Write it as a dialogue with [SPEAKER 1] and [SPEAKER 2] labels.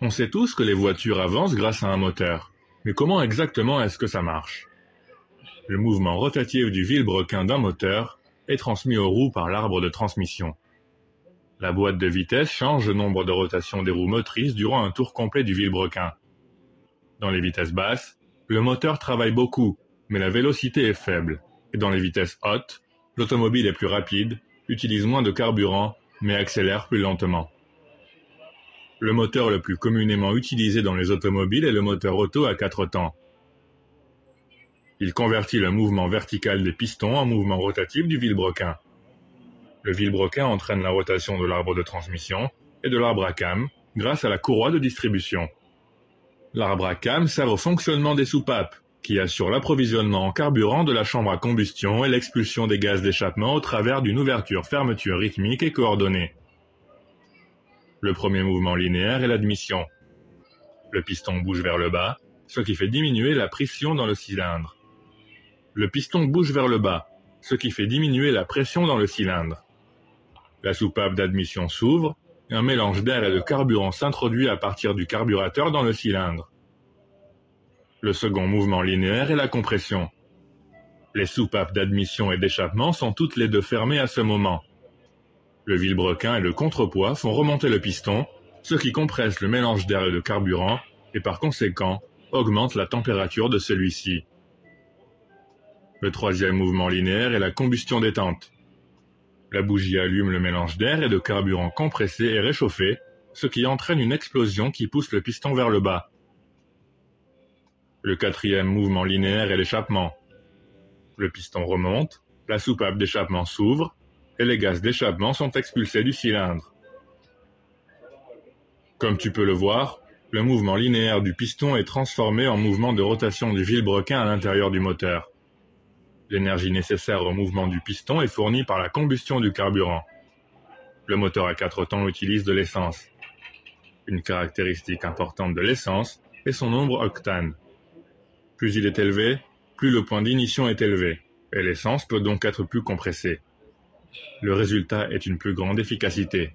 [SPEAKER 1] On sait tous que les voitures avancent grâce à un moteur. Mais comment exactement est-ce que ça marche? Le mouvement rotatif du vilebrequin d'un moteur est transmis aux roues par l'arbre de transmission. La boîte de vitesse change le nombre de rotations des roues motrices durant un tour complet du vilebrequin. Dans les vitesses basses, le moteur travaille beaucoup, mais la vélocité est faible. Et dans les vitesses hautes, l'automobile est plus rapide, utilise moins de carburant, mais accélère plus lentement. Le moteur le plus communément utilisé dans les automobiles est le moteur Otto à 4 temps. Il convertit le mouvement vertical des pistons en mouvement rotatif du vilebrequin. Le vilebrequin entraîne la rotation de l'arbre de transmission et de l'arbre à cames grâce à la courroie de distribution. L'arbre à cames sert au fonctionnement des soupapes, qui assurent l'approvisionnement en carburant de la chambre à combustion et l'expulsion des gaz d'échappement au travers d'une ouverture-fermeture rythmique et coordonnée. Le premier mouvement linéaire est l'admission. Le piston bouge vers le bas, ce qui fait diminuer la pression dans le cylindre. Le piston bouge vers le bas, ce qui fait diminuer la pression dans le cylindre. La soupape d'admission s'ouvre, et un mélange d'air et de carburant s'introduit à partir du carburateur dans le cylindre. Le second mouvement linéaire est la compression. Les soupapes d'admission et d'échappement sont toutes les deux fermées à ce moment. Le vilebrequin et le contrepoids font remonter le piston, ce qui compresse le mélange d'air et de carburant, et par conséquent, augmente la température de celui-ci. Le troisième mouvement linéaire est la combustion détente. La bougie allume le mélange d'air et de carburant compressé et réchauffé, ce qui entraîne une explosion qui pousse le piston vers le bas. Le quatrième mouvement linéaire est l'échappement. Le piston remonte, la soupape d'échappement s'ouvre, et les gaz d'échappement sont expulsés du cylindre. Comme tu peux le voir, le mouvement linéaire du piston est transformé en mouvement de rotation du vilebrequin à l'intérieur du moteur. L'énergie nécessaire au mouvement du piston est fournie par la combustion du carburant. Le moteur à 4 temps utilise de l'essence. Une caractéristique importante de l'essence est son nombre octane. Plus il est élevé, plus le point d'ignition est élevé, et l'essence peut donc être plus compressée. Le résultat est une plus grande efficacité.